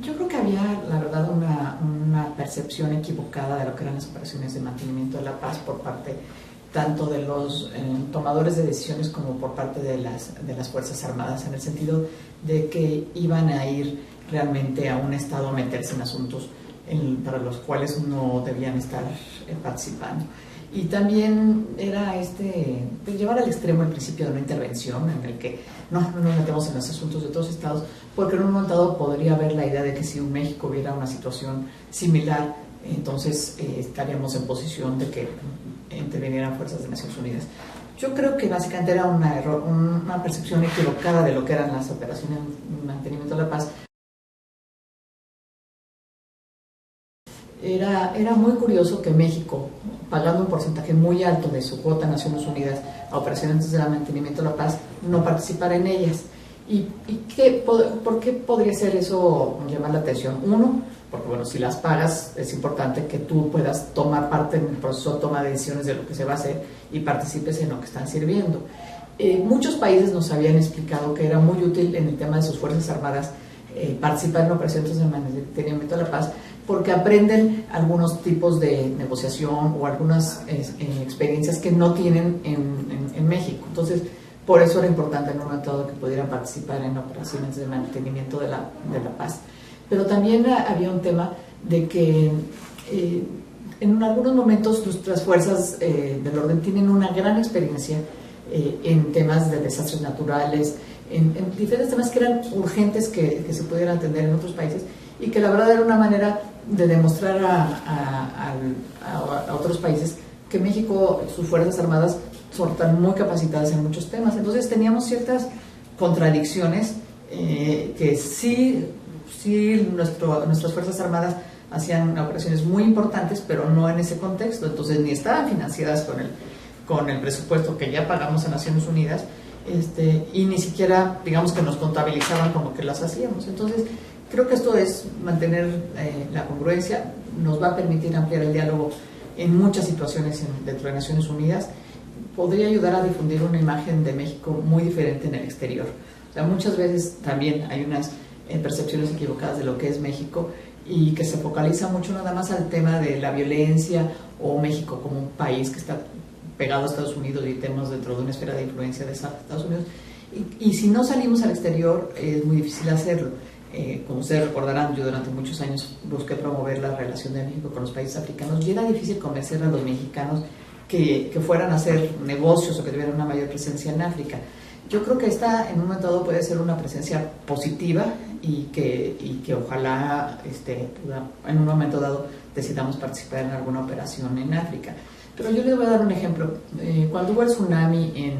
Yo creo que había, la verdad, una percepción equivocada de lo que eran las operaciones de mantenimiento de la paz por parte tanto de los tomadores de decisiones como por parte de las Fuerzas Armadas, en el sentido de que iban a ir realmente a un estado a meterse en asuntos para los cuales no debían estar participando. Y también era pues llevar al extremo el principio de una intervención en el que no nos metemos en los asuntos de otros estados, porque en un momento dado podría haber la idea de que si en México hubiera una situación similar, entonces estaríamos en posición de que intervinieran fuerzas de Naciones Unidas. Yo creo que básicamente era una percepción equivocada de lo que eran las operaciones de mantenimiento de la paz. Era muy curioso que México, pagando un porcentaje muy alto de su cuota a Naciones Unidas a operaciones de mantenimiento de la paz, no participara en ellas. ¿Y por qué podría ser eso llamar la atención? Uno, porque bueno, si las pagas es importante que tú puedas tomar parte en el proceso de toma de decisiones de lo que se va a hacer y participes en lo que están sirviendo. Muchos países nos habían explicado que era muy útil en el tema de sus Fuerzas Armadas participar en operaciones de mantenimiento de la paz, porque aprenden algunos tipos de negociación o algunas experiencias que no tienen en México. Entonces, por eso era importante en un momento dado que pudieran participar en operaciones de mantenimiento de la paz. Pero también había un tema de que en algunos momentos nuestras fuerzas del orden tienen una gran experiencia en temas de desastres naturales, en diferentes temas que eran urgentes que se pudieran atender en otros países, y que la verdad era una manera de demostrar a otros países que México, sus Fuerzas Armadas, son muy capacitadas en muchos temas. Entonces teníamos ciertas contradicciones que sí nuestras Fuerzas Armadas hacían operaciones muy importantes, pero no en ese contexto. Entonces ni estaban financiadas con el presupuesto que ya pagamos a Naciones Unidas, y ni siquiera, digamos, que nos contabilizaban como que las hacíamos. Entonces creo que esto es mantener la congruencia, nos va a permitir ampliar el diálogo en muchas situaciones dentro de Naciones Unidas, podría ayudar a difundir una imagen de México muy diferente en el exterior. O sea, muchas veces también hay unas percepciones equivocadas de lo que es México, y que se focaliza mucho nada más al tema de la violencia, o México como un país que está pegado a Estados Unidos y temas dentro de una esfera de influencia de Estados Unidos, y si no salimos al exterior es muy difícil hacerlo. Como ustedes recordarán, yo durante muchos años busqué promover la relación de México con los países africanos, y era difícil convencer a los mexicanos que fueran a hacer negocios o que tuvieran una mayor presencia en África. Yo creo que esta en un momento dado puede ser una presencia positiva, y que ojalá en un momento dado decidamos participar en alguna operación en África. Pero yo les voy a dar un ejemplo. Cuando hubo el tsunami en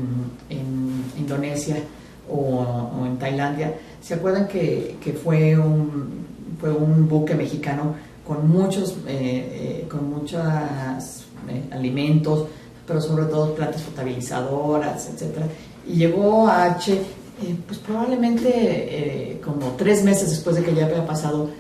Indonesia o en Tailandia, ¿se acuerdan que fue un buque mexicano con muchos alimentos, pero sobre todo plantas potabilizadoras, etcétera? Y llegó a H, pues probablemente como 3 meses después de que ya había pasado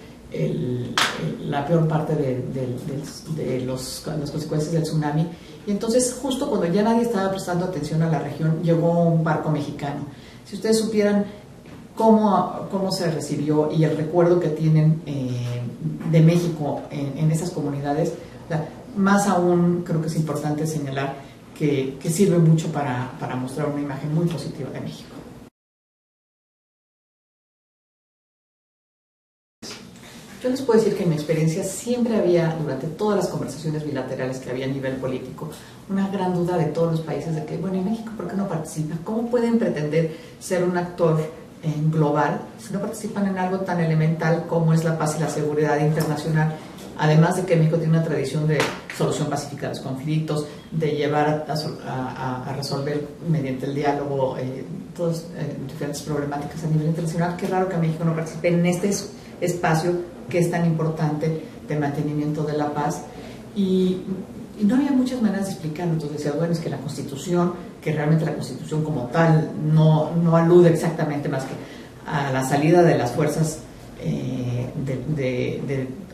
la peor parte de las consecuencias del tsunami. Y entonces, justo cuando ya nadie estaba prestando atención a la región, llegó un barco mexicano. Si ustedes supieran cómo se recibió y el recuerdo que tienen de México en esas comunidades, más aún creo que es importante señalar que sirve mucho para mostrar una imagen muy positiva de México. Yo les puedo decir que en mi experiencia siempre había, durante todas las conversaciones bilaterales que había a nivel político, una gran duda de todos los países de que, bueno, ¿y México por qué no participa? ¿Cómo pueden pretender ser un actor global si no participan en algo tan elemental como es la paz y la seguridad internacional? Además de que México tiene una tradición de solución pacífica de los conflictos, de llevar a resolver mediante el diálogo todas diferentes problemáticas a nivel internacional. Qué raro que México no participe en este espacio que es tan importante de mantenimiento de la paz. Y no había muchas maneras de explicarlo. Entonces decía, bueno, es que la Constitución, que realmente la Constitución como tal no alude exactamente más que a la salida de las fuerzas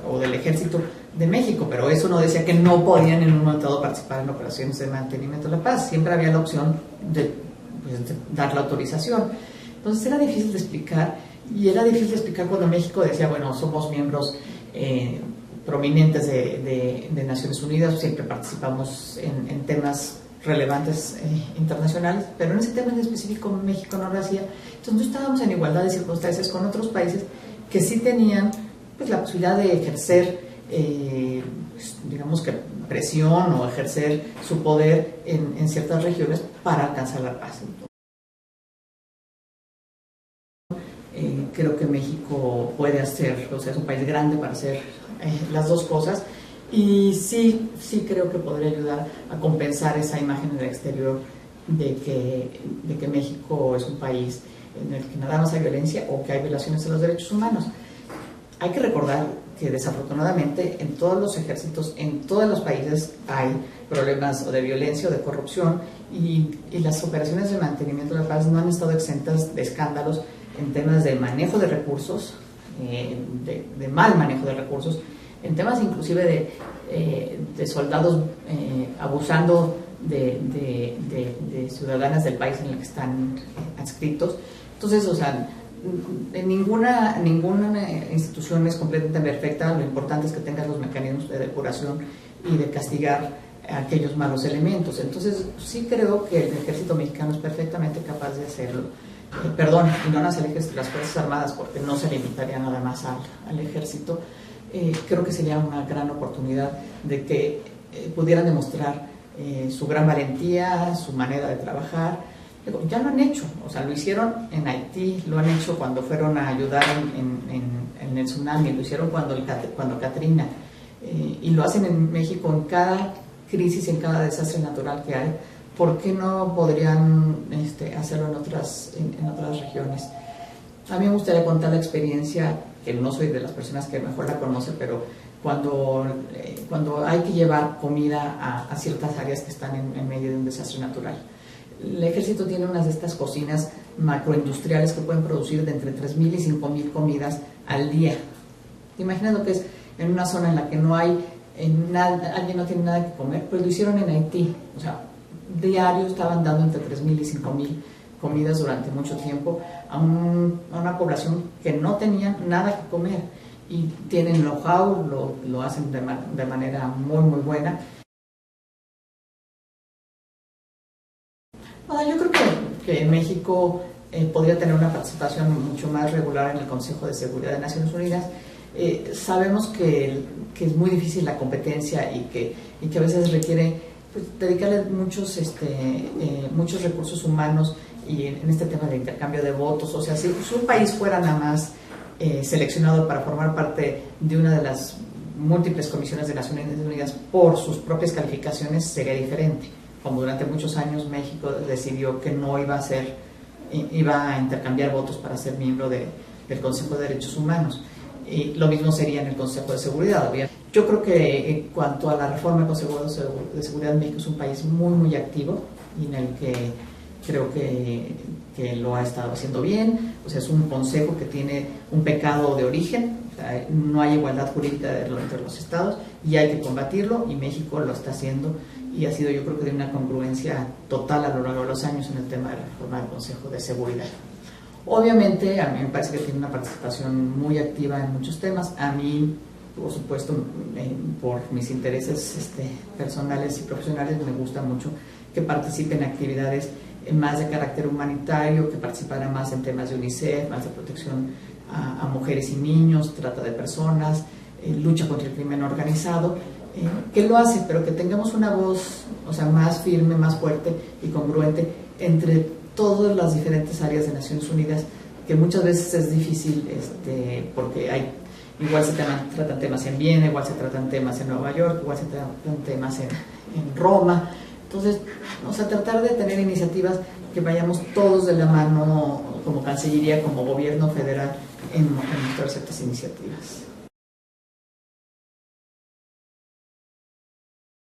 o del ejército de México, pero eso no decía que no podían en un momento dado participar en operaciones de mantenimiento de la paz. Siempre había la opción de dar la autorización. Entonces era difícil de explicar, Y era difícil explicar cuando México decía, bueno, somos miembros prominentes de Naciones Unidas, siempre participamos en temas relevantes internacionales, pero en ese tema en específico México no lo hacía. Entonces no estábamos en igualdad de circunstancias con otros países que sí tenían pues, la posibilidad de ejercer, digamos que presión o ejercer su poder en ciertas regiones para alcanzar la paz. Creo que México puede hacer, o sea, es un país grande para hacer las dos cosas, y sí creo que podría ayudar a compensar esa imagen en el exterior de que México es un país en el que nada más hay violencia o que hay violaciones de los derechos humanos. Hay que recordar que desafortunadamente en todos los ejércitos, en todos los países hay problemas o de violencia o de corrupción, y las operaciones de mantenimiento de la paz no han estado exentas de escándalos en temas de manejo de recursos, de mal manejo de recursos, en temas inclusive de soldados abusando de ciudadanas del país en el que están adscritos. Entonces, o sea, ninguna institución es completamente perfecta. Lo importante es que tengas los mecanismos de depuración y de castigar a aquellos malos elementos. Entonces, sí creo que el ejército mexicano es perfectamente capaz de hacerlo. Perdón, y no las Fuerzas Armadas, porque no se limitaría nada más al ejército. Creo que sería una gran oportunidad de que pudieran demostrar su gran valentía, su manera de trabajar. Ya lo han hecho, o sea, lo hicieron en Haití, lo han hecho cuando fueron a ayudar en el tsunami, lo hicieron cuando Katrina, y lo hacen en México en cada crisis, en cada desastre natural que hay. ¿Por qué no podrían hacerlo en otras regiones? A mí me gustaría contar la experiencia, que no soy de las personas que mejor la conoce, pero cuando hay que llevar comida a ciertas áreas que están en medio de un desastre natural. El ejército tiene unas de estas cocinas macroindustriales que pueden producir de entre 3.000 y 5.000 comidas al día. ¿Te imaginas lo que es en una zona en la que no hay nada, alguien no tiene nada que comer? Pues lo hicieron en Haití, o sea, diario estaban dando entre 3.000 y 5.000 comidas durante mucho tiempo a una población que no tenía nada que comer, y tienen know-how, lo hacen de manera muy muy buena. Yo creo que México podría tener una participación mucho más regular en el Consejo de Seguridad de Naciones Unidas. Sabemos que es muy difícil la competencia y que a veces requiere pues, dedicarle muchos recursos humanos, y en este tema de intercambio de votos. O sea, si un país fuera nada más seleccionado para formar parte de una de las múltiples comisiones de Naciones Unidas por sus propias calificaciones, sería diferente. Como durante muchos años México decidió que no iba a intercambiar votos para ser miembro del Consejo de Derechos Humanos. Y lo mismo sería en el Consejo de Seguridad. Yo creo que en cuanto a la reforma del Consejo de Seguridad, México es un país muy muy activo, y en el que creo que lo ha estado haciendo bien. O sea, es un consejo que tiene un pecado de origen, o sea, no hay igualdad jurídica entre los estados y hay que combatirlo, y México lo está haciendo, y ha sido, yo creo que de una congruencia total a lo largo de los años en el tema de la reforma del Consejo de Seguridad. Obviamente, a mí me parece que tiene una participación muy activa en muchos temas. A mí, por supuesto, por mis intereses personales y profesionales, me gusta mucho que participe en actividades más de carácter humanitario, que participara más en temas de UNICEF, más de protección a mujeres y niños, trata de personas, lucha contra el crimen organizado, que lo hace, pero que tengamos una voz, o sea, más firme, más fuerte y congruente entre todas las diferentes áreas de Naciones Unidas, que muchas veces es difícil, porque igual se tratan temas en Viena, igual se tratan temas en Nueva York, igual se tratan temas en Roma. Entonces, o sea, tratar de tener iniciativas que vayamos todos de la mano, como Cancillería, como Gobierno Federal, en mostrar ciertas iniciativas.